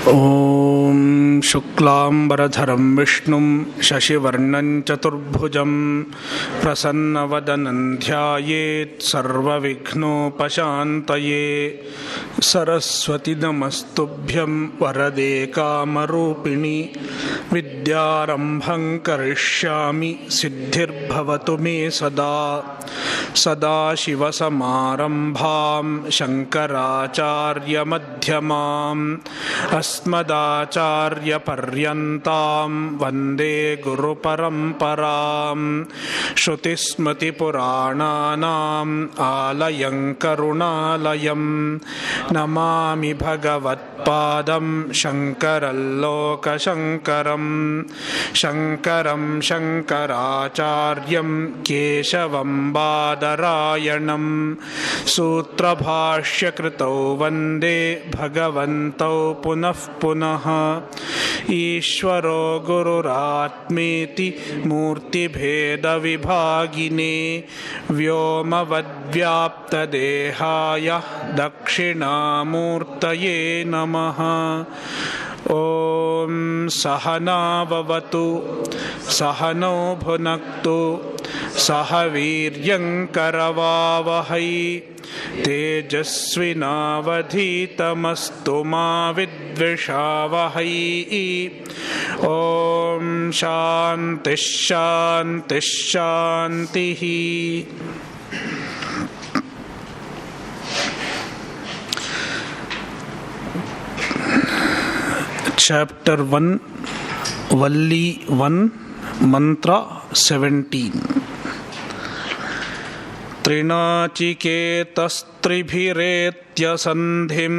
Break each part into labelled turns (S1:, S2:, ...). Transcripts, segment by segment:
S1: ॐ शुक्लांबरधरं विष्णुं शशिवर्णं चतुर्भुजं प्रसन्नवदनं ध्यायेत् सर्वविघ्नोपशान्तये। सरस्वती नमस्तुभ्यं वरदे कामरूपिणि विद्यारम्भं करिष्यामि सिद्धिर्भवतु मे सदा। सदाशिवसमारम्भां शङ्कराचार्यमध्यमाम् अस्मदाचार्यपर्यन्तां वन्दे गुरुपरम्पराम्। श्रुतिस्मृतिपुराणानाम् आलयं करुणालयं नमामि भगवत्पादं शङ्करं लोकशङ्करं। शङ्करं शङ्कराचार्यं केशवं बादरायणं सूत्रभाष्यकृतौ वन्दे भगवन्तौ पुनः पुनः। ईश्वरो गुरुरात्मेति मूर्तिभेदविभागिने व्योमवद्व्याप्तदेहाय दक्षिणामूर्तये नमः। ॐ सहना भवतु सहनौ भुनक्तु सह वीर्यं करवावहै तेजस्विनावधीतमस्तु मा विद्विषावहै। ॐ शान्तिः शान्तिः शान्तिः। Chapter 1, Valli 1, Mantra 17. त्रिनाचिकेतस्त्रिभिरेत्यसन्धिं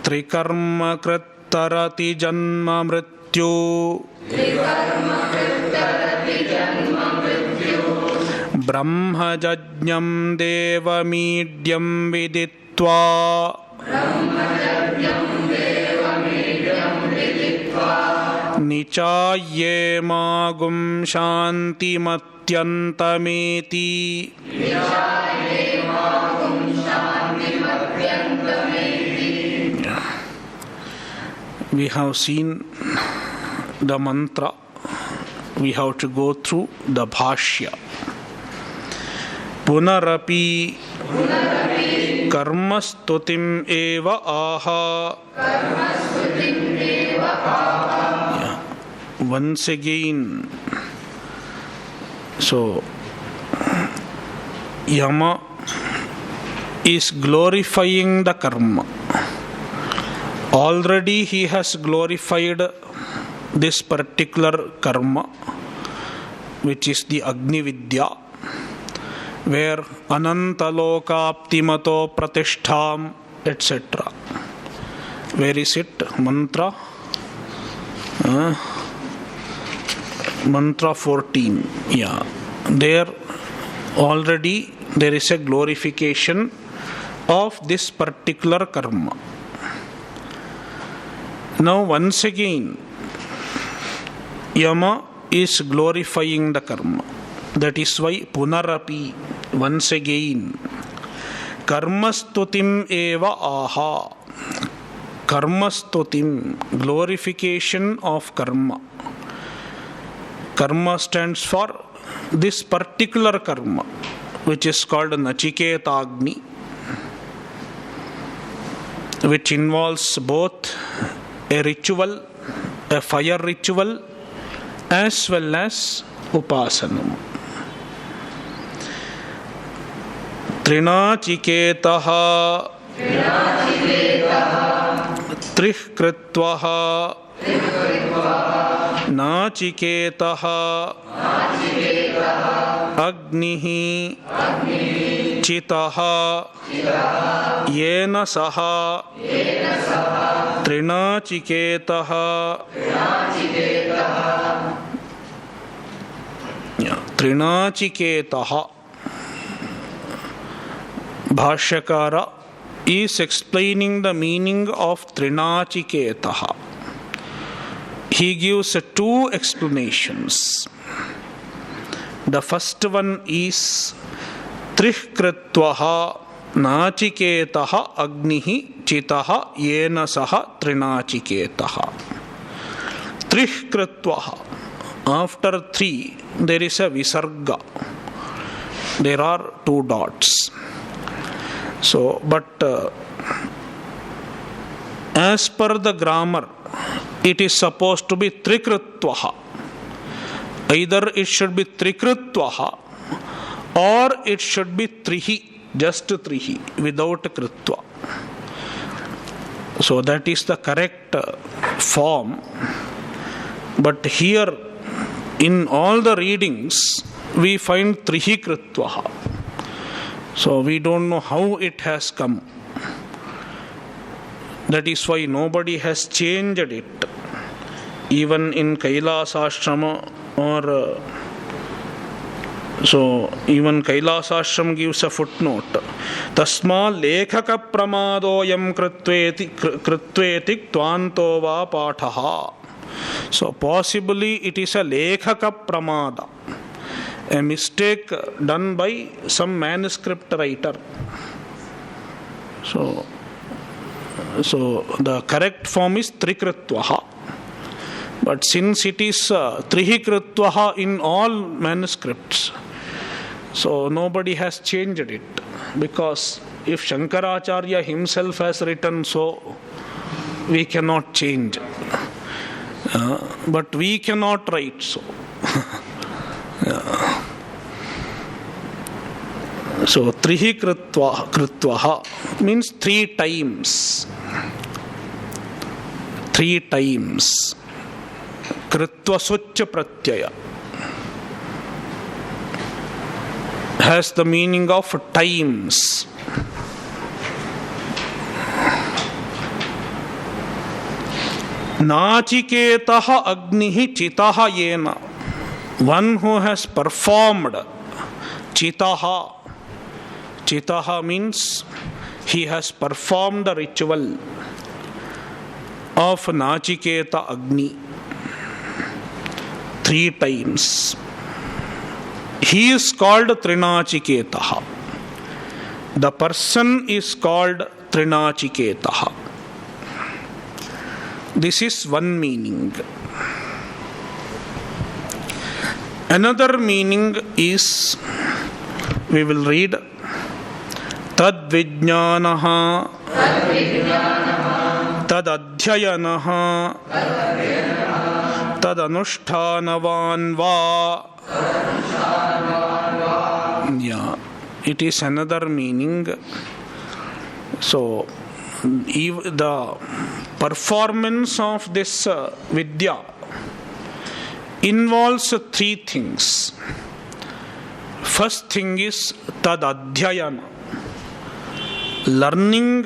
S1: त्रिकर्मकृत्तरति जन्म मृत्यु। ब्रह्मजज्ञं देवमीड्यं विदित्वा निचाये मागुं शान्तिमत्यन्तमेति। We have seen the mantra. We have to go through the bhashya. Punarapi karmastutim eva aha. Once again, so Yama is glorifying the karma. Already he has glorified this particular karma, which is the Agni Vidya, where Anantalokaptimato Pratishtham, etc. Where is it? Mantra? Mantra 14. Yeah. There already there is a glorification of this particular karma. Now once again Yama is glorifying the karma. That is why Punarapi, once again, Karmastutim eva aha. Karmastutim, glorification of karma. Karma stands for this particular karma, which is called Nachiketagni, which involves both a ritual, a fire ritual, as well as upasanam. Trinachiketaha trih kritvaha nachiketaha agnihi chitaha yena saha trinachiketaha. Trinachiketaha. Bhashyakara is explaining the meaning of Trinachiketaha. He gives two explanations. The first one is Trih Kritvaha nachiketah agnihi chitah yena saha trinachiketah. Trih kritvaha. After 3 there is a visarga. There are 2 dots. So, but as per the grammar, it is supposed to be trikritvaha. Either it should be trikritvaha or it should be trihi, just trihi, without kritva. So that is the correct form. But here in all the readings we find trihi kritvaha. So we don't know how it has come. That is why nobody has changed it. Even in Kailasashrama or so even Kailasashram gives a footnote. Tasma lekhaka pramadoyam kritveti tvanto va pathaha. So possibly it is a lekhaka pramada, a mistake done by some manuscript writer. So the correct form is trikritvaha. But since it is trihi kritvaha in all manuscripts, so nobody has changed it. Because if Shankaracharya himself has written so, we cannot change. But we cannot write so. So trihi kritvaha means 3 times. 3 times. Kritva sucha pratyaya has the meaning of times. Nachiketah agnihi chitaha yena. One who has performed chitaha. Chitaha means he has performed the ritual of Nachiketa Agni 3 times. He is called Trinachiketaha. The person is called Trinachiketaha. This is one meaning. Another meaning is, we will read, Tad vijnanaha tad adhyayanaha tad anushthanavan va. Yeah, it is another meaning. So, the performance of this vidya involves 3 things. First thing is tad adhyayana, learning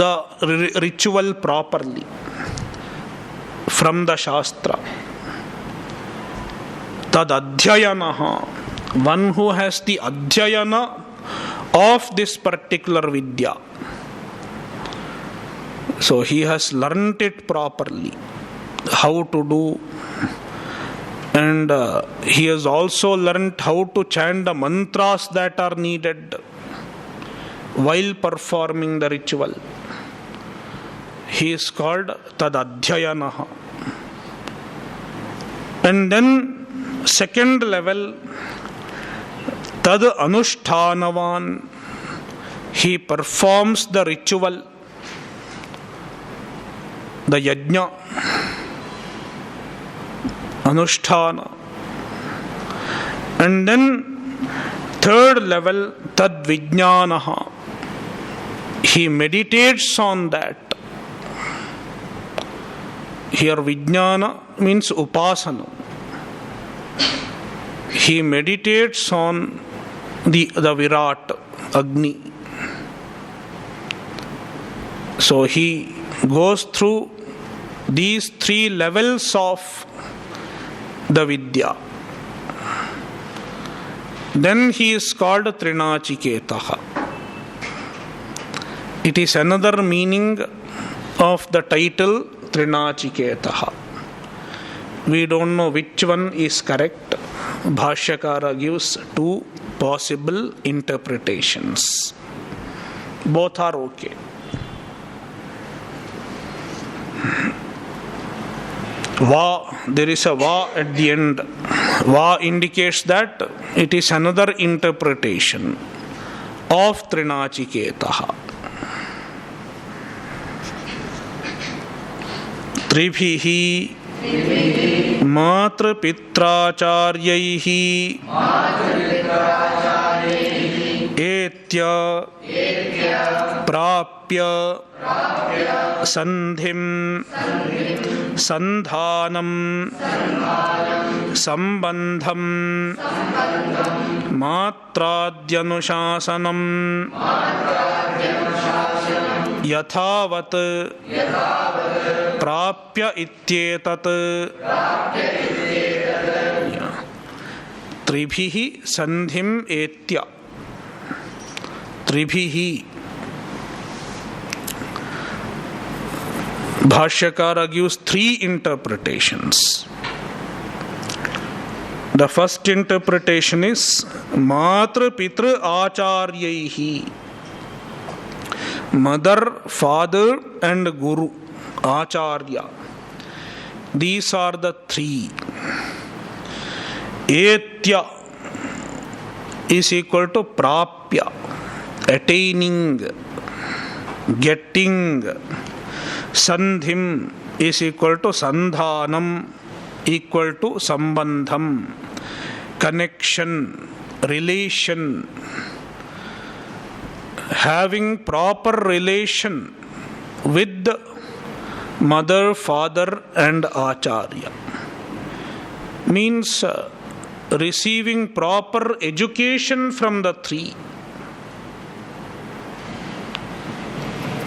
S1: the ritual properly from the Shastra. Tad adhyayanaha, one who has the adhyayana of this particular vidya. So he has learnt it properly, how to do, and he has also learnt how to chant the mantras that are needed while performing the ritual. He is called tad adhyayanaha. And then second level, tad anushthanavan, he performs the ritual, the yajna, anusthana. And then third level, tad vijnanaha, he meditates on that. Here vijnana means upasana. He meditates on the Virat, Agni. So he goes through these 3 levels of the Vidya. Then he is called Trinachiketaha. It is another meaning of the title Trinachiketaha. We don't know which one is correct, Bhashyakara gives two possible interpretations. Both are okay. Va, there is a va at the end. Va indicates that it is another interpretation of Trinachiketaha. Tribhihi matra pitracharyaihi etya prapya sandhim sandhanam sambandham matradhyanushasanam yathavat prapya ityetat tribhihi sandhim etya. Tribhihi, Bhashyakara gives three interpretations. The first interpretation is Matra Pitra Acharyaihi. Mother, father and guru, Acharya. These are the three. Etya is equal to Prapya, attaining, getting. Sandhim is equal to Sandhanam, equal to Sambandham, connection, relation. Having proper relation with mother, father and Acharya means receiving proper education from the three.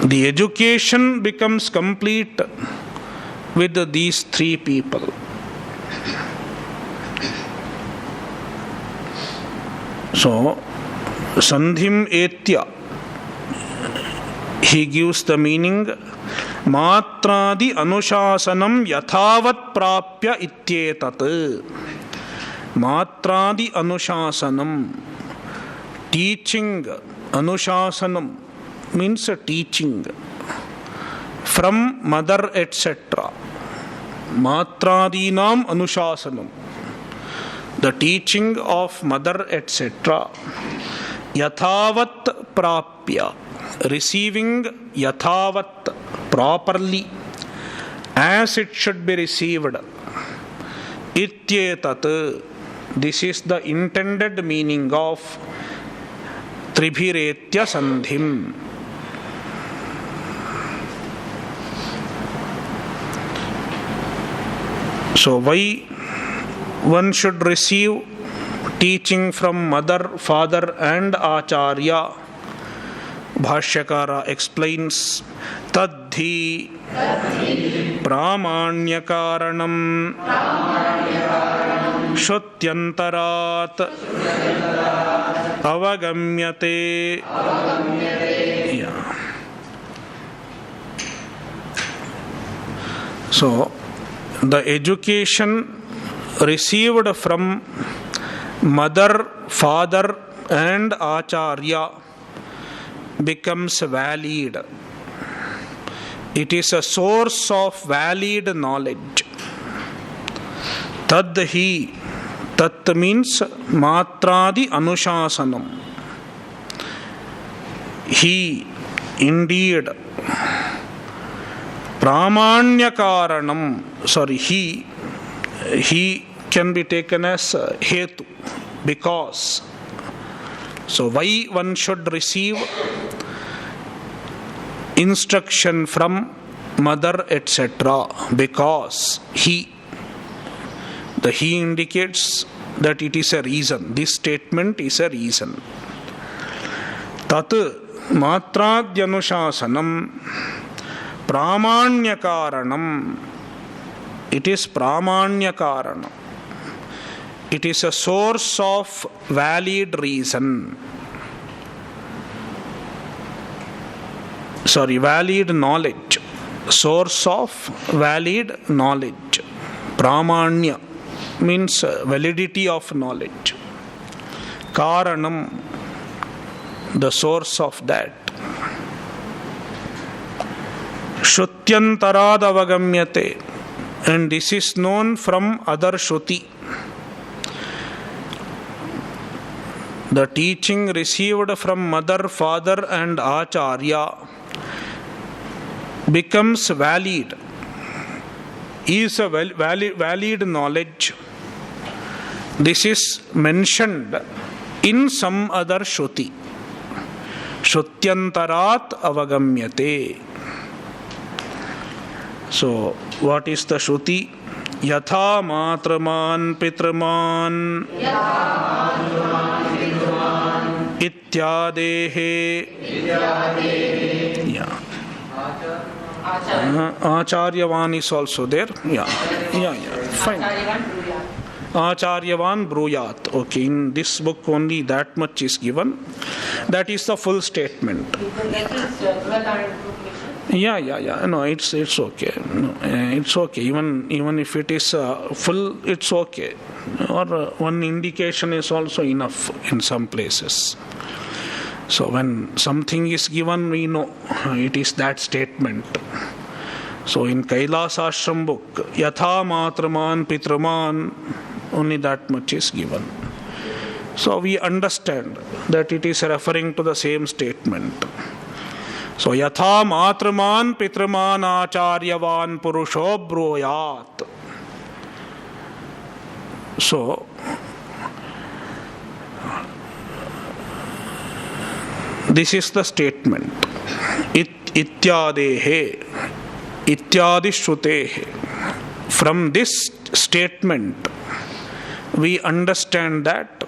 S1: The education becomes complete with these three people. So, Sandhim Etya, he gives the meaning Matradi Anushasanam Yathavat Prapya Ityetat. Matradi Anushasanam, teaching, Anushasanam means a teaching from mother etc. Matradinam Anushasanam, the teaching of mother etc. Yathavat Prapya, receiving Yathavat, properly, as it should be received. Ityetat, this is the intended meaning of Tribhiretya Sandhim. So why one should receive teaching from mother, father and Acharya? Bhashyakara explains Tadhi Pramanyakaranam Shutyantarat Avagamyate. So the education received from mother, father and Acharya becomes valid. It is a source of valid knowledge. Tadhi, tat means Matradi Anushasanam. He, indeed, Pramanyakaranam, he can be taken as Hetu, because. So why one should receive instruction from mother etc.? Because he. The he indicates that it is a reason. This statement is a reason. Tat matradhyanushasanam pramanyakaranam. It is pramanyakaranam. It is a source of valid reason. Valid knowledge. Source of valid knowledge. Pramanya. means validity of knowledge. Karanam, the source of that. Shrutyantarad avagamyate, and this is known from other Shruti. The teaching received from mother, father and acharya becomes valid, is a valid knowledge. This is mentioned in some other Shruti. Shrutyantarat avagamyate. So, what is the Shruti? Yatha matraman pitraman ityadehe. Yeah. Acharyavan is also there. Yeah. Fine. Acharyavan bruyat. Okay, in this book only that much is given. That is the full statement. Yeah. No, it's okay. No, it's okay. Even if it is full, it's okay. Or one indication is also enough in some places. So when something is given, we know it is that statement. So in Kailas Ashram book, Yatha Matraman Pitraman, only that much is given. So we understand that it is referring to the same statement. So Yatha Matraman Pitraman Acharyavan Purusho Bruyat. So this is the statement. Ityadehe, ityadi shrutehe. From this statement, we understand that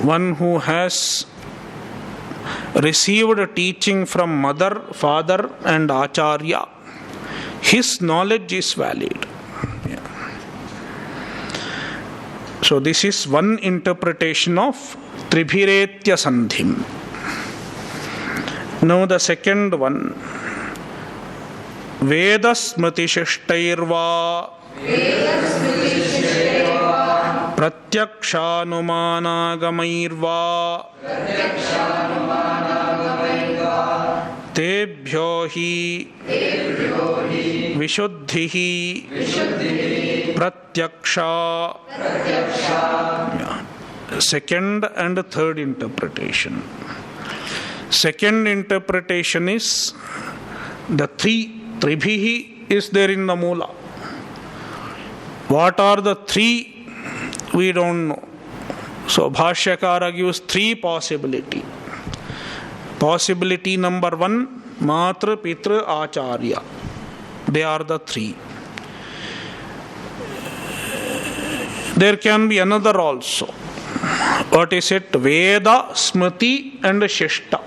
S1: one who has received a teaching from mother, father and acharya, his knowledge is valid. Yeah. So this is one interpretation of Tribhiretya Sandhim. Now the second one, Veda Smriti Shishtairva Pratyakshanumanaagamirva Tebhyo hi Vishuddhihi Pratyaksha. Second and third interpretation. Second interpretation is the three. Tribhihi is there in the Mula. What are the three? We don't know. So Bhashyakara gives three possibility. Possibility number one, Matra, Pitra, Acharya. They are the three. There can be another also. What is it? Veda, Smriti and Shishta.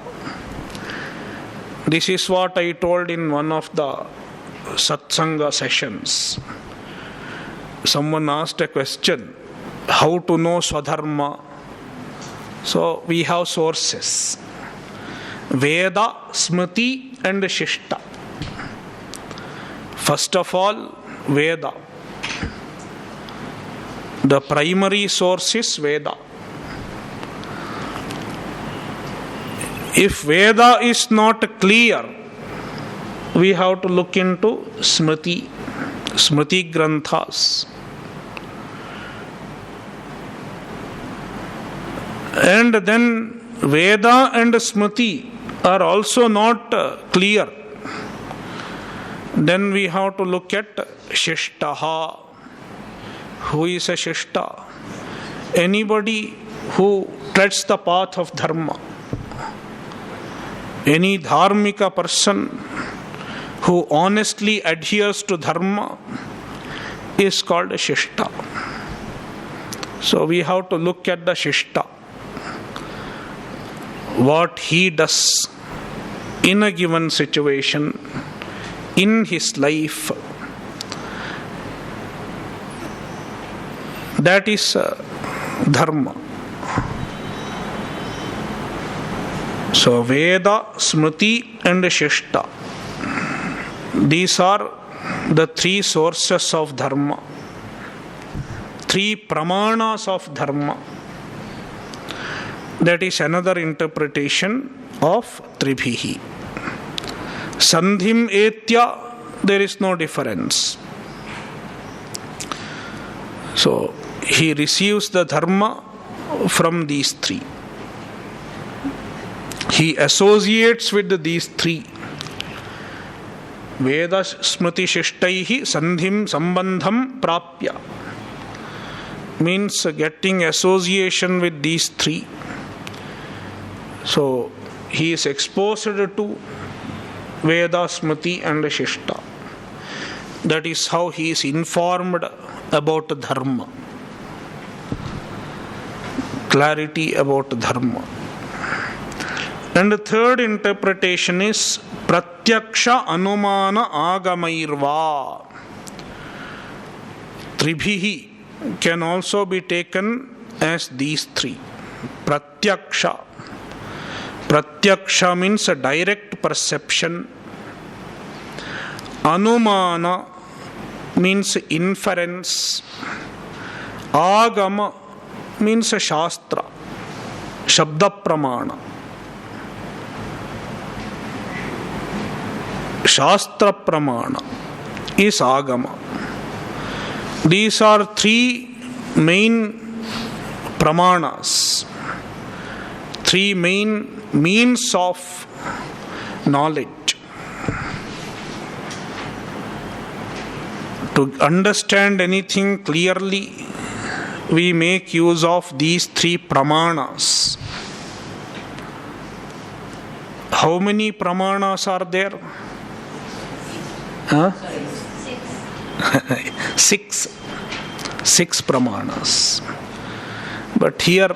S1: This is what I told in one of the Satsanga sessions. Someone asked a question, how to know Swadharma? So we have sources. Veda, Smriti and Shishta. First of all, Veda. The primary source is Veda. If Veda is not clear, we have to look into Smriti Granthas. And then Veda and Smriti are also not clear. Then we have to look at Shishtaha. Who is a Shishta? Anybody who treads the path of Dharma. Any dharmika person who honestly adheres to Dharma is called a Shishta. So we have to look at the Shishta. What he does in a given situation, in his life, that is Dharma. So Veda, Smriti and Shishta. These are the three sources of Dharma. three pramanas of dharma. That is another interpretation of Tribhihi. Sandhim etya, there is no difference. So, he receives the dharma from these three. He associates with these three. Veda smriti shishtaihi sandhim sambandham prapya. Means getting association with these three. So, he is exposed to Veda, Smriti and Shishta. That is how he is informed about dharma. Clarity about dharma. And the third interpretation is Pratyaksha Anumana Agamairva. Tribhihi can also be taken as these three. Pratyaksha. Pratyaksha means a direct perception. Anumana means inference. Agama means a shastra. Shabda pramana. Shastra pramana is agama. These are three main pramanas. Three main means of knowledge. To understand anything clearly, we make use of these three pramanas. How many pramanas are there? Huh? Six pramanas. But here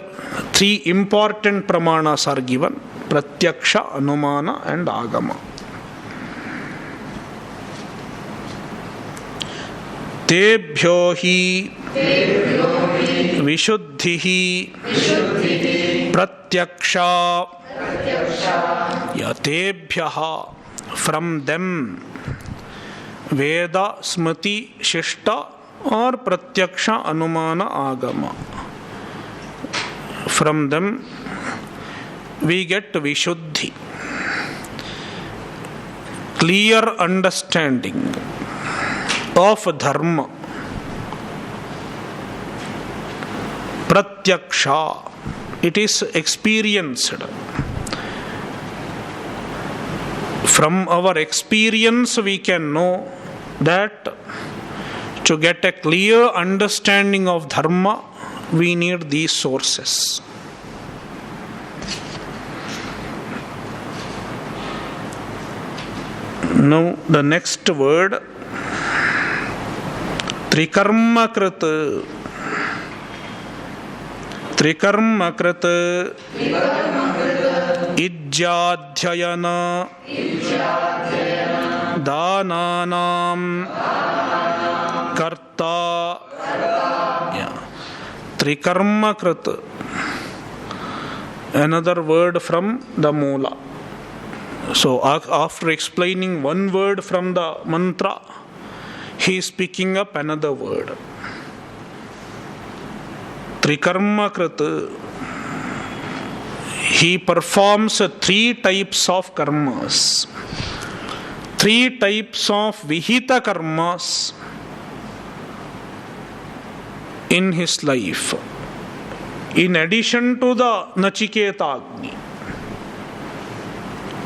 S1: three important pramanas are given: Pratyaksha, Anumana and Agama. Tebhyo hi Vishuddhihi Pratyaksha Yatebhyaha. From them Veda, Smriti, Shishta or Pratyaksha, Anumana, Agama. From them we get Vishuddhi, clear understanding of dharma. Pratyaksha, it is experienced. From our experience we can know that to get a clear understanding of dharma, we need these sources. Now the next word, Trikarmakrit. Trikarmakrit Ijjadhyayana Dananam Karta. Trikarmakrit, another word from the Mula. So after explaining one word from the mantra, he is picking up another word. Trikarmakrit, he performs three types of karmas. Three types of vihita karmas in his life, in addition to the Nachiketa Agni.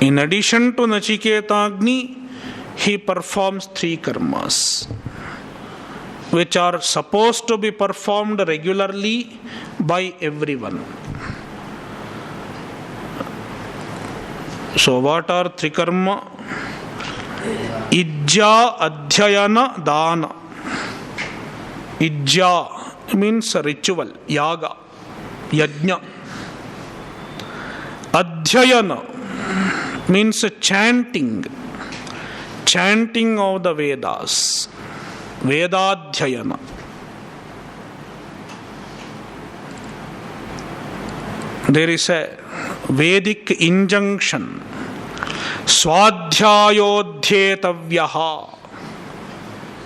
S1: In addition to Nachiketa Agni, he performs three karmas, which are supposed to be performed regularly by everyone. So what are three karma? Ijja, Adhyayana, Dana. Ijja means ritual, yaga, yajna. Adhyayana means chanting of the Vedas, Vedadhyayana. There is a Vedic injunction, Swadhyayodhyetavyaha.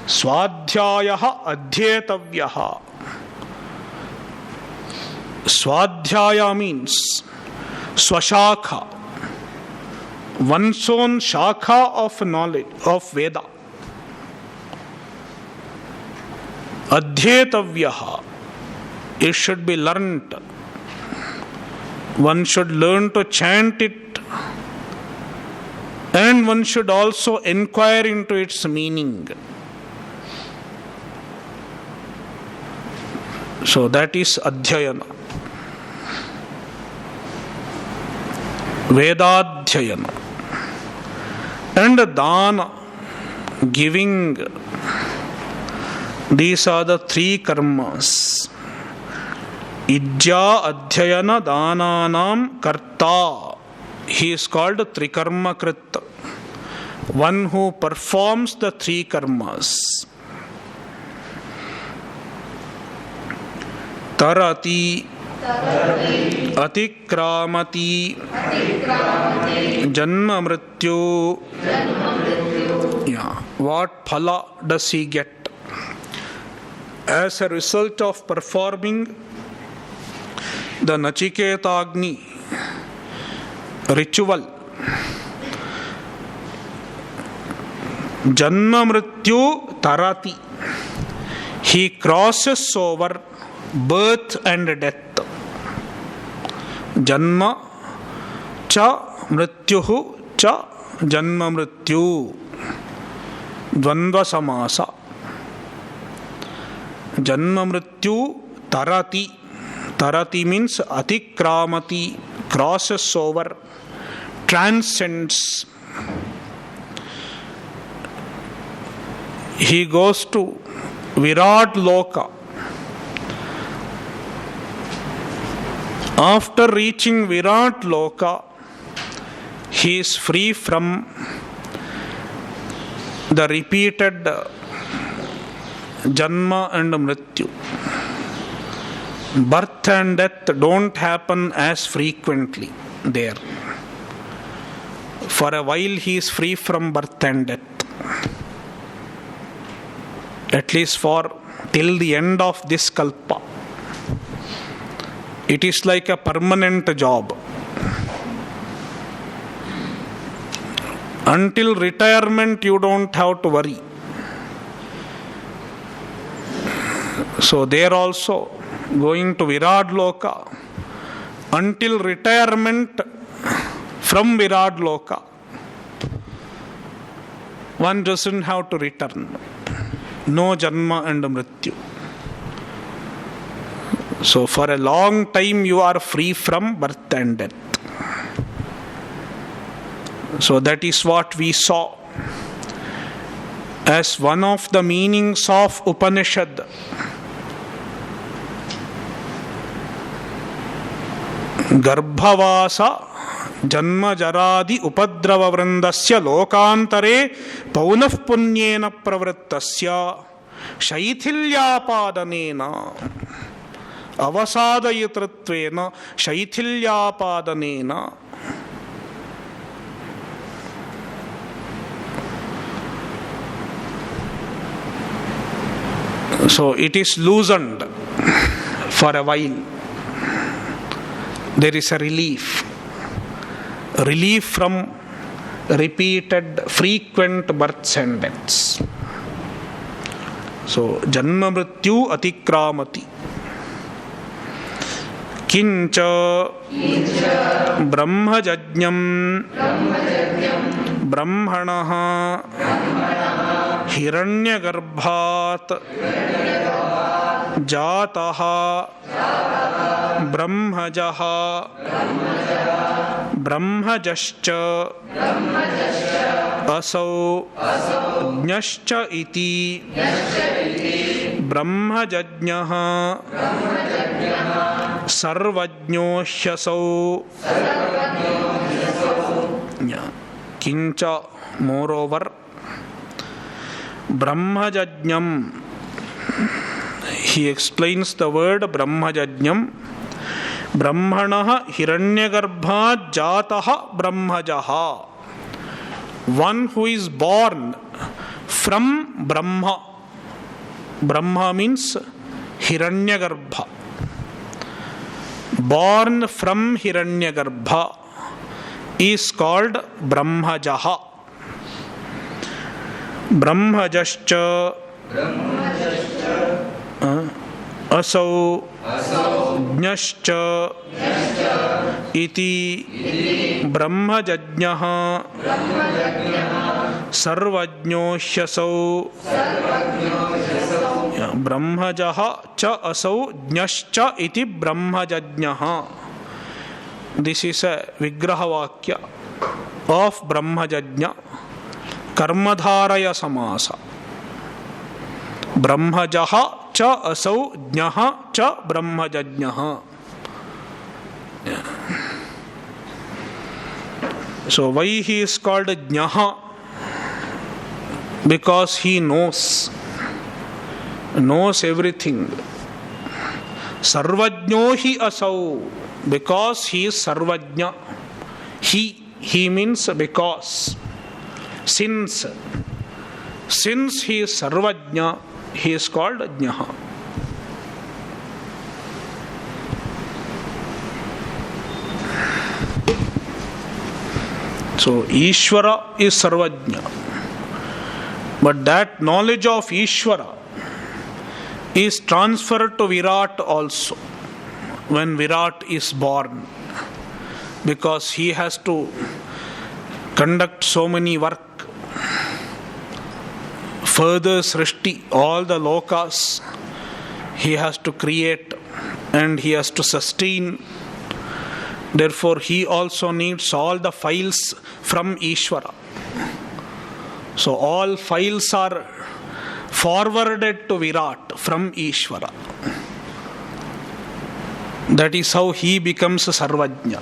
S1: Swadhyayaha adhyetavyaha. Swadhyaya means swashakha, one's own shakha of knowledge, of Veda. Adhyetavyaha, it should be learnt. One should learn to chant it, and one should also inquire into its meaning. So that is Adhyayana. Vedadhyayana. And Dana, giving. These are the three karmas. Ijja Adhyayana Dananam Karta. He is called Trikarma Krit, one who performs the three karmas. Tarati, Atikramati, Janma Mrityu. Yeah. What phala does he get as a result of performing the Nachiketa ritual? Janma Mrityu Tarati. He crosses over birth and death. Janma cha mrityuhu cha janma mrityu. Dvandva samasa. Janma mrityu tarati. Tarati means atikramati, crosses over, transcends. He goes to Virat Loka. After reaching Virat Loka, he is free from the repeated Janma and Mrityu. Birth and death don't happen as frequently there. For a while he is free from birth and death. At least for till the end of this kalpa. It is like a permanent job. Until retirement you don't have to worry. So there also, going to Virat Loka, until retirement from Virat Loka, one doesn't have to return. No Janma and Mrityu. So for a long time you are free from birth and death. So that is what we saw as one of the meanings of Upanishad. Garbhavasa Janma Jaradi Upadrava Vrindasya Lokantare Paunah Punyena Pravrittasya Shaithilyapadanena Avasadayatrutvena Shaithilyapadanena. So it is loosened for a while. There is a relief from repeated, frequent births and deaths. So, Janma Mrityu Atikramati. Kincha Brahma Jajñam Brahmanaha Hiranyagarbhat Jataha Brahmajaha Brahmajascha Asau Jnascha iti Brahmajajñaha Sarvajñohyasau. Kincha, moreover, Brahmajajñam. He explains the word Brahmajajñam. Brahmanaha Hiranyagarbha Jataha Brahmajaha. One who is born from Brahma. Brahma means Hiranyagarbha. born from Hiranyagarbha, is called Brahmajaha. Brahmajascha asau jnascha iti brahmajajñah sarvajño hyasau. Brahmajaha cha asau jnascha iti brahmajajñah. This is a vigrahavakya of Brahmajajña. Karmadharaya samasa. Brahmajaha cha asau jnaha cha brahmajajñah. So why he is called jnaha? Because he knows everything. Sarvajño hi asau, because he is sarvajña. He means because. Since he is sarvajña, he is called jnaha. So Ishvara is sarvajña, but that knowledge of Ishvara is transferred to Virat also when Virat is born, because he has to conduct so many work, further srishti, all the lokas he has to create and he has to sustain. Therefore he also needs all the files from Ishvara. So all files are forwarded to Virat from Ishvara. That is how he becomes Sarvajña.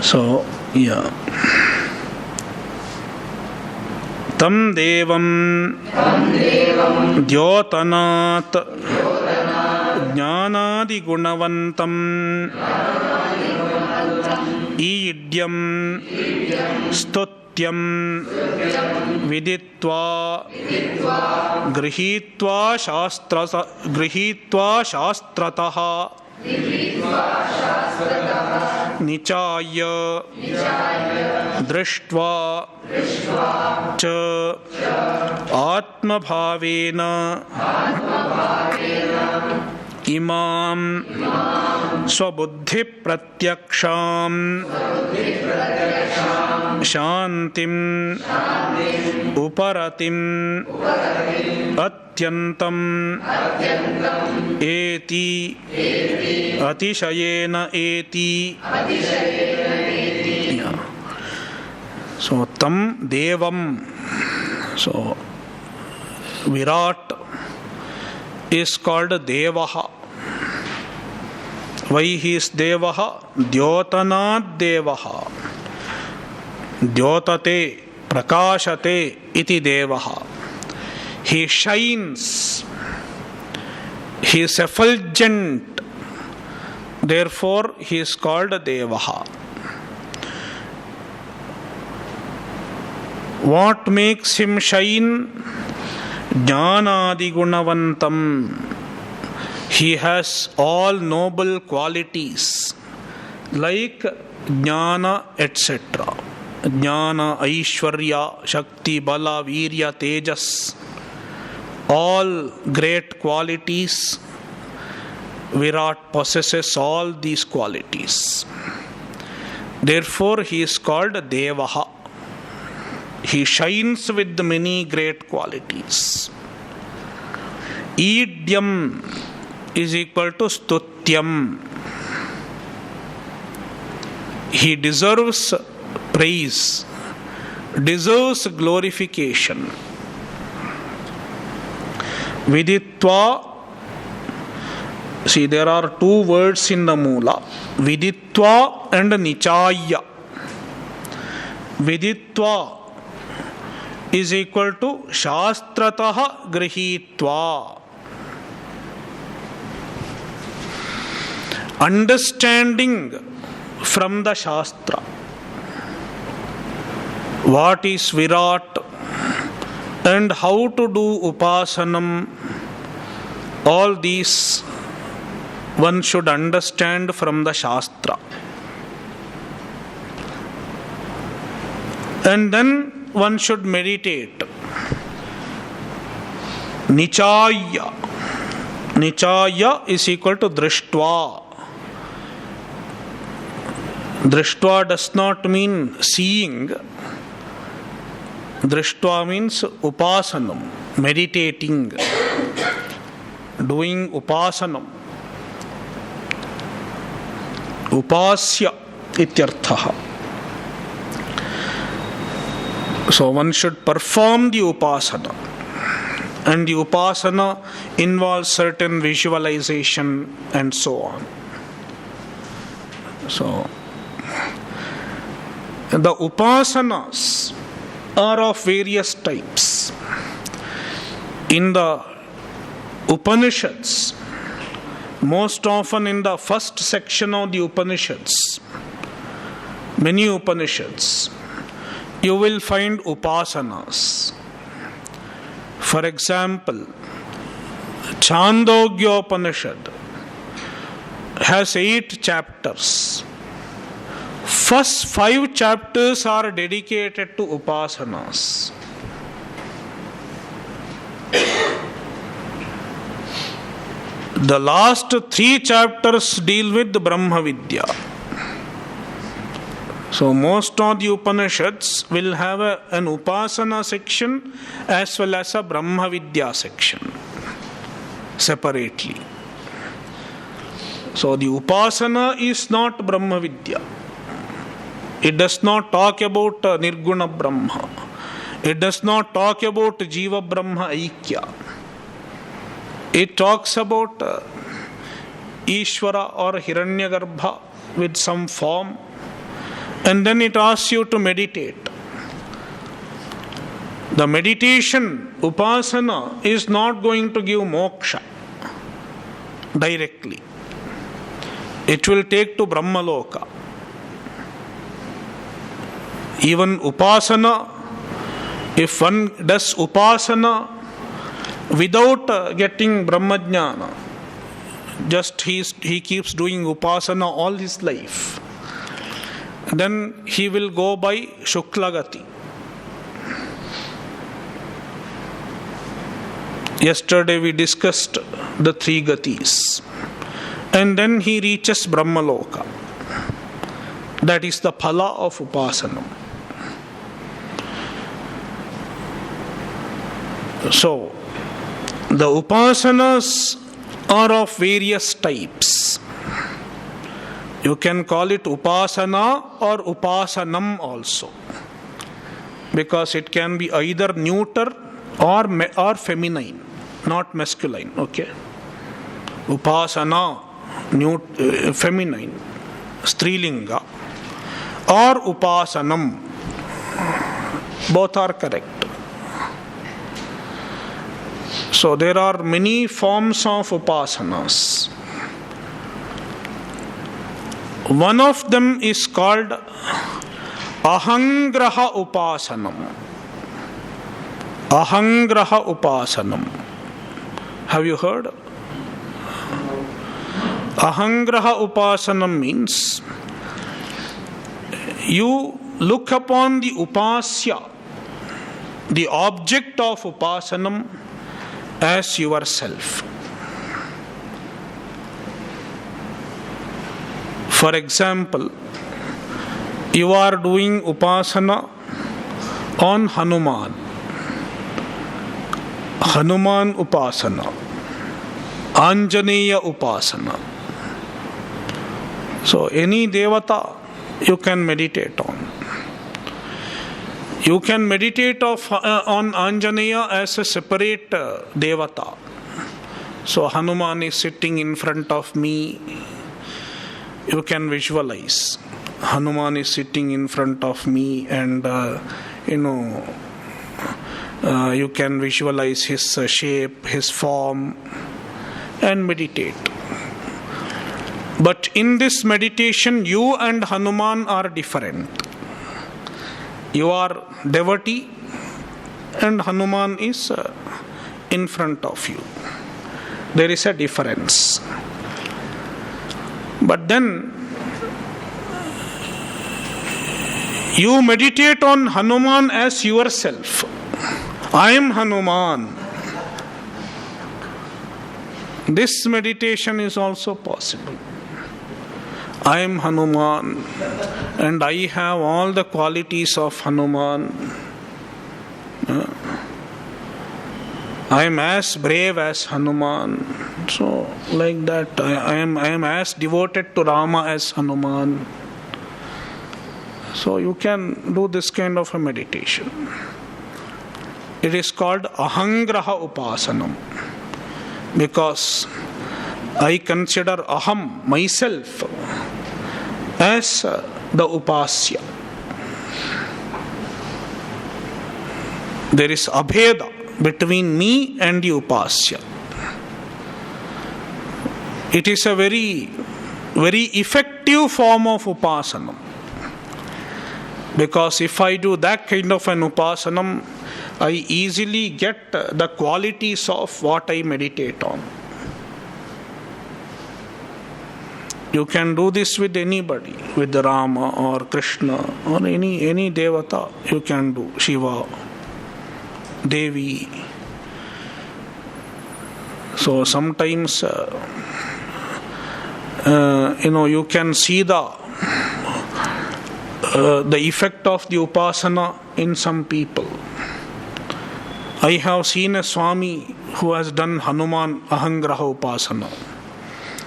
S1: So, yeah. Tam devam dyotanat jnanadi gunavantam idyam stutyam viditva grihitva shastrataha nichaya drishtva cha atma bhavena imam swabuddhi pratyaksham shantim uparatim atyantam eti atishayena eti. So tam devam. So Virat is called Devaha. Why he is Devaha? Dyotanat Devaha. Dyotate prakashate iti Devaha. He shines. He is effulgent. Therefore he is called Devaha. What makes him shine? Jnanadi gunavantam. He has all noble qualities like jnana, etc. Jnana, Aishwarya, Shakti, Bala, Virya, Tejas. All great qualities. Virat possesses all these qualities. Therefore he is called Devaha. He shines with many great qualities. Idyam is equal to stutyam. He deserves praise, deserves glorification. Viditva, see there are two words in the Mula, Viditva and Nichaya. Viditva is equal to Shastrataha Grihitva. Understanding from the Shastra. What is Virat and how to do Upasanam, All these one should understand from the Shastra. And then one should meditate. Nichaya. Nichaya is equal to Drishtva. Drishtva does not mean seeing. Drishtva means upasanam, meditating, doing upasanam. Upasya ityarthaha. So one should perform the upasana, and the upasana involves certain visualization and so on. So the upasanas are of various types. In the Upanishads, most often in the first section of the Upanishads, many Upanishads, you will find upasanas. For example, Chandogya Upanishad has 8 chapters. First 5 chapters are dedicated to upasanas. The last 3 chapters deal with Brahma Vidya. So most of the Upanishads will have an Upasana section as well as a Brahma Vidya section separately. So the Upasana is not Brahma Vidya. It does not talk about Nirguna Brahma. It does not talk about Jiva Brahma Aikya. It talks about Ishvara or Hiranyagarbha with some form. And then it asks you to meditate. The meditation, upasana, is not going to give moksha directly. It will take to Brahmaloka. Even upasana, if one does upasana without getting Brahmajnana, just he keeps doing upasana all his life, then he will go by Shuklagati. Yesterday we discussed the 3 gatis. And then he reaches Brahmaloka. That is the phala of upasana. So, the upasanas are of various types. You can call it upasana or upasanam also, because it can be either neuter or feminine, not masculine. Okay, upasana feminine, strilinga, or upasanam, both are correct. So there are many forms of upasanas. One of them is called Ahangraha Upasanam. Ahangraha Upasanam. Have you heard? Ahangraha Upasanam means you look upon the upasya, the object of upasanam, as yourself. For example, you are doing upasana on Hanuman. Hanuman upasana. Anjaneya upasana. So any devata you can meditate on. You can meditate on Anjaneya as a separate devata. So Hanuman is sitting in front of me. You can visualize Hanuman is sitting in front of me, and you can visualize his shape, his form, and meditate. But in this meditation, you and Hanuman are different. You are devotee and Hanuman is in front of you. There is a difference. But then you meditate on Hanuman as yourself. I am Hanuman. This meditation is also possible. I am Hanuman and I have all the qualities of Hanuman. I am as brave as Hanuman. So, like that, I am as devoted to Rama as Hanuman. So, you can do this kind of a meditation. It is called Ahangraha Upasanam, because I consider Aham, myself, as the Upasya. There is Abheda between me and the Upasya. It is a very, very effective form of Upasanam. Because if I do that kind of an Upasanam, I easily get the qualities of what I meditate on. You can do this with anybody, with Rama or Krishna or any Devata you can do, Shiva, Devi. So sometimes you can see the effect of the Upasana in some people. I have seen a Swami who has done Hanuman Ahangraha Upasana.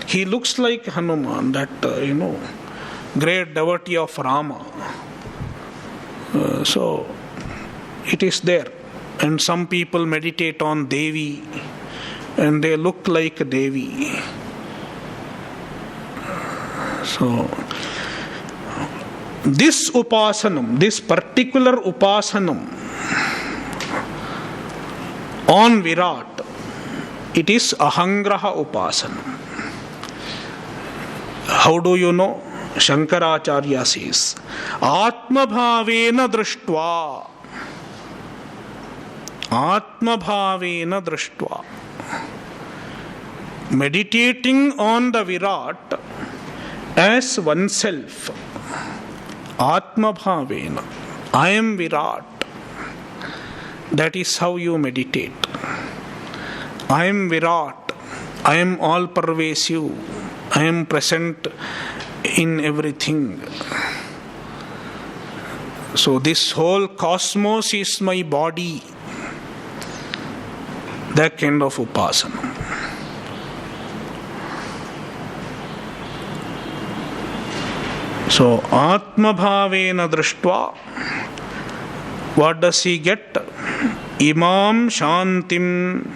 S1: He looks like Hanuman, that great devotee of Rama. So it is there. And some people meditate on Devi and they look like Devi. So this Upasanam, this particular Upasanam on Virat, it is Ahangraha Upasanam. How do you know? Shankaracharya says, Atma bhavena drishtva. Atma bhavena drishtva. Meditating on the Virat as oneself. Atma bhavena. I am Virat. That is how you meditate. I am Virat. I am all pervasive. I am present in everything. So this whole cosmos is my body. That kind of Upasana. So Atma bhavena drishtva. What does he get? Imam shantim.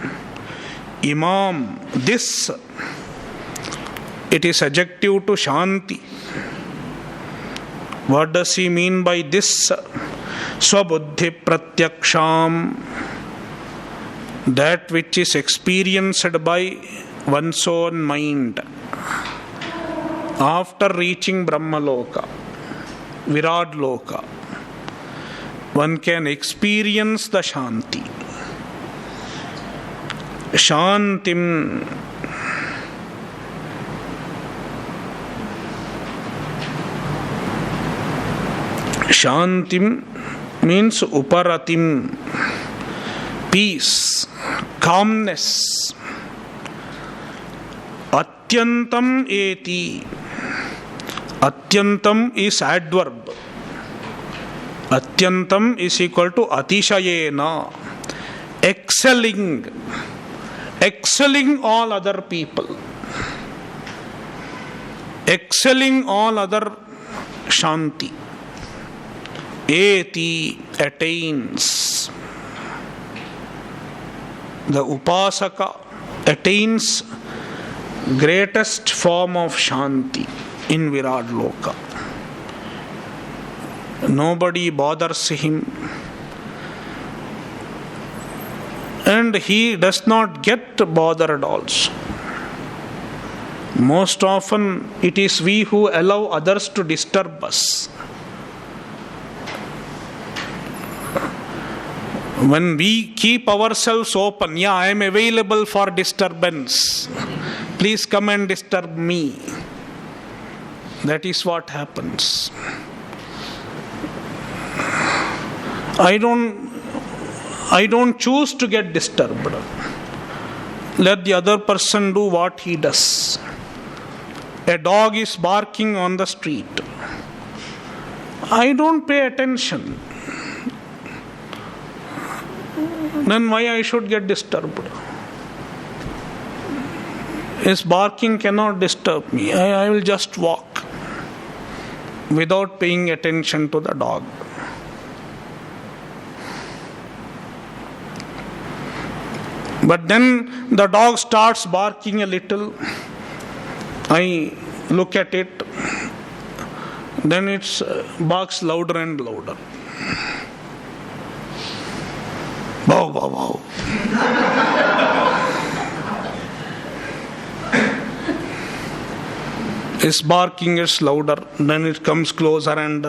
S1: Imam, this, it is adjective to Shanti. What does he mean by this? Swabuddhi pratyaksham. That which is experienced by one's own mind. After reaching Brahmaloka, Virat Loka, one can experience the Shanti. Shantim. Shantim means uparatim, peace, calmness. Atyantam eti. Atyantam is adverb. Atyantam is equal to atishayena, excelling. Excelling all other people. Excelling all other Shanti. Eti attains. The Upasaka attains greatest form of Shanti in Virat Loka. Nobody bothers him. And he does not get bothered also. Most often it is we who allow others to disturb us. When we keep ourselves open, yeah, I am available for disturbance. Please come and disturb me. That is what happens. I don't choose to get disturbed. Let the other person do what he does. A dog is barking on the street. I don't pay attention. Then why I should get disturbed? His barking cannot disturb me. I will just walk without paying attention to the dog. But then the dog starts barking a little. I look at it. Then it barks louder and louder. Bow, bow, bow. Its barking is louder. Then it comes closer and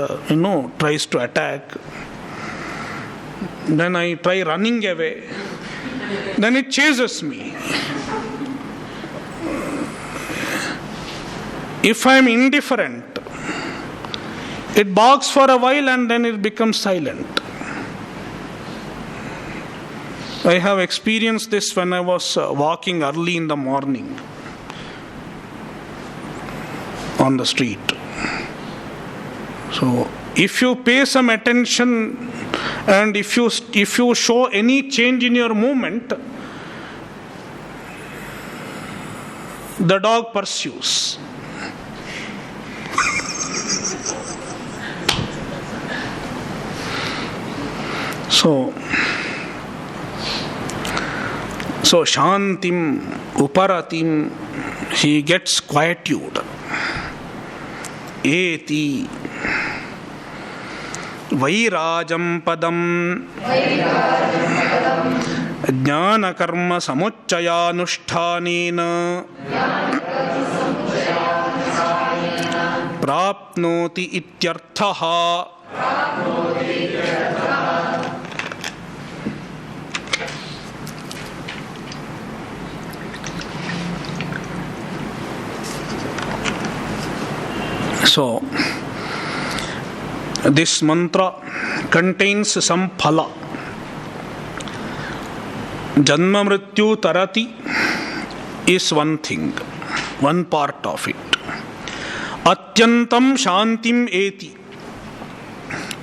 S1: tries to attack. Then I try running away. Then it chases me. If I am indifferent, it barks for a while and then it becomes silent. I have experienced this when I was walking early in the morning on the street. So, if you pay some attention and if you show any change in your movement, the dog pursues. So Shantim Uparatim, he gets quietude. Eti Vairajam Padam Jnana Karma Samuchayanushtanena Prapnoti Ityarthaha. So, this mantra contains some phala. Janma Mrityu Tarati is one thing, one part of it. Atyantam Shantim Eti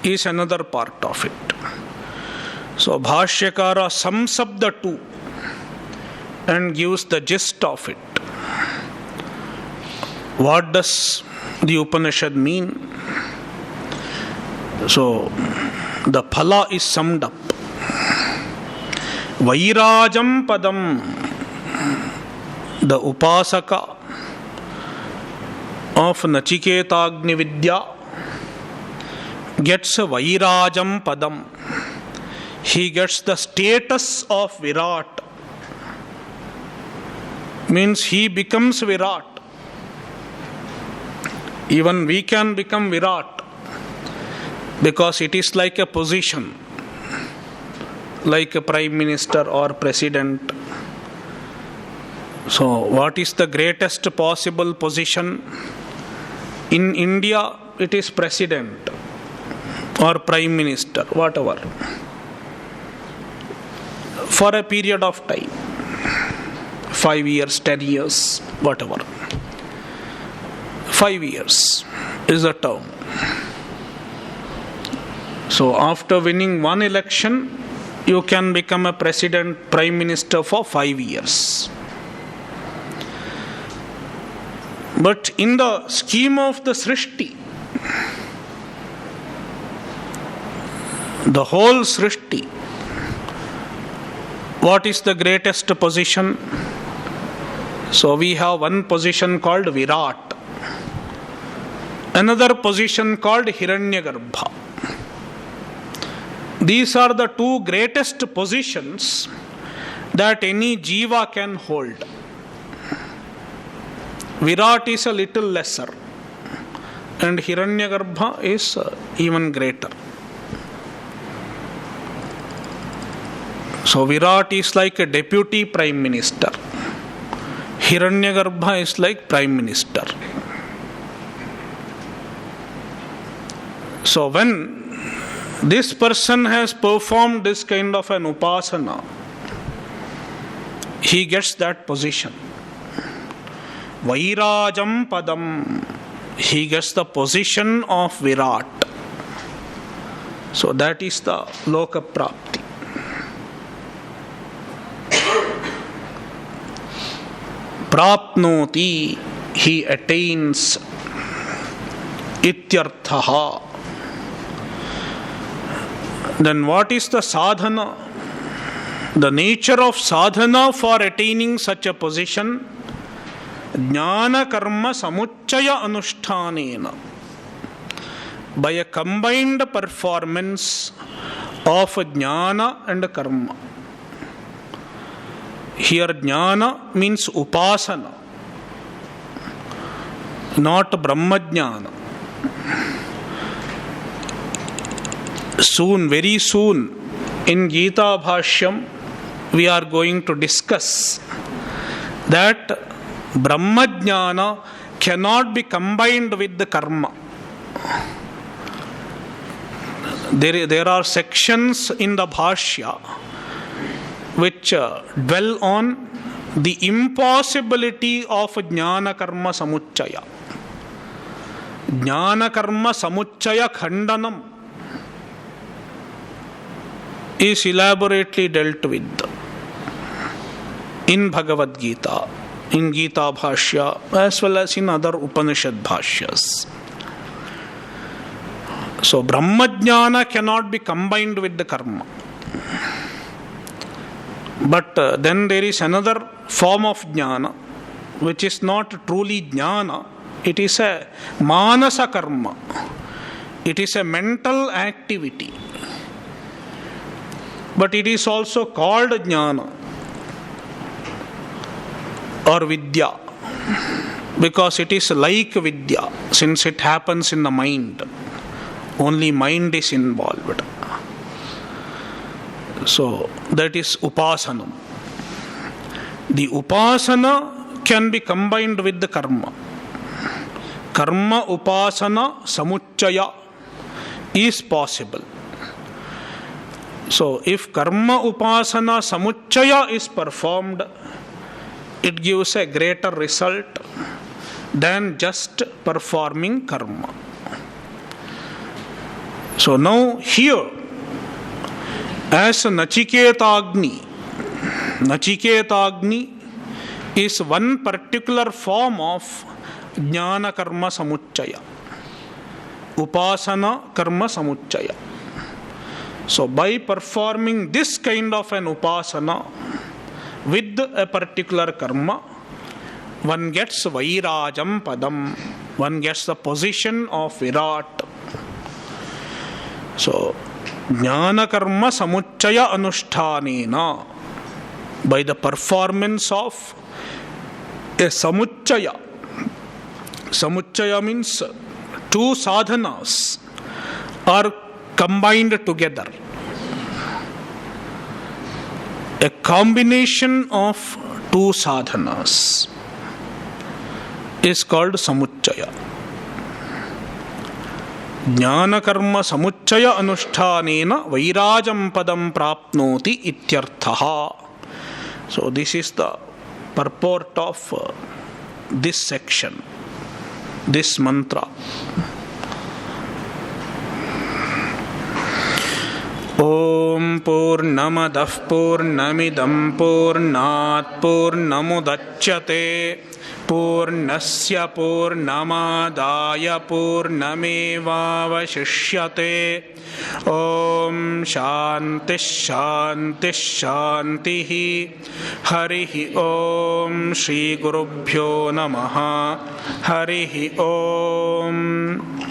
S1: is another part of it. So, Bhashyakara sums up the two and gives the gist of it. What does the Upanishad mean? So, the phala is summed up. Vairajam Padam, the Upasaka of Nachiketagni Vidya gets a Vairajam Padam. He gets the status of Virat. Means he becomes Virat. Even we can become Virat because it is like a position, like a prime minister or president. So, what is the greatest possible position? In India, it is president or prime minister, whatever, for a period of time, 5 years, 10 years, whatever. 5 years is the term. So, after winning one election, you can become a president, prime minister for 5 years. But in the scheme of the Srishti, the whole Srishti, what is the greatest position? So, we have one position called Virat. Another position called Hiranyagarbha. These are the two greatest positions that any jiva can hold. Virat is a little lesser and Hiranyagarbha is even greater. So Virat is like a deputy prime minister. Hiranyagarbha is like prime minister. So when this person has performed this kind of an upasana, he gets that position. Vairajam padam. He gets the position of Virat. So that is the loka prapti. Prapnoti, he attains. Ityarthaha. Then what is the sadhana? The nature of sadhana for attaining such a position? Jnana karma samuchchaya anushtanena. By a combined performance of jnana and karma. Here jnana means upasana, not brahmajnana. Soon, very soon, in Gita Bhashyam, we are going to discuss that brahmajnana cannot be combined with the karma. There are sections in the Bhashya which dwell on the impossibility of jnana karma samuchchaya. Jnana karma samuchchaya khandanam is elaborately dealt with in Bhagavad Gita, in Gita Bhashya, as well as in other Upanishad Bhashyas. So Brahmajnana cannot be combined with the karma. But then there is another form of jnana, which is not truly jnana. It is a manasa karma. It is a mental activity. But it is also called jnana or vidya, because it is like vidya, since it happens in the mind. Only mind is involved. So that is upasanam. The upasana can be combined with the karma. Karma upasana samuchchaya is possible. So if karma upasana samuchchaya is performed, it gives a greater result than just performing karma. So now here, as Nachiketagni is one particular form of jnana karma samuchchaya, upasana karma samuchchaya. So by performing this kind of an upasana with a particular karma, one gets vairajam padam, one gets the position of Virat. So jnana karma samuchchaya anushtanena, by the performance of a samuchchaya. Samuchchaya means two sadhanas are combined together. A combination of two sadhanas is called samuchchaya. Jnana karma samuchchaya anushtanena vairajam padam prapnoti ityarthaha. So this is the purport of this section, this mantra. Om Purnamadah Purnamidam Purnat Purnamudachyate Purnasya Purnamadaya Purnamevavashishyate. Om Shanti Shanti Shanti. Harihi Om Shri Gurubhyo Namaha. Harihi Om.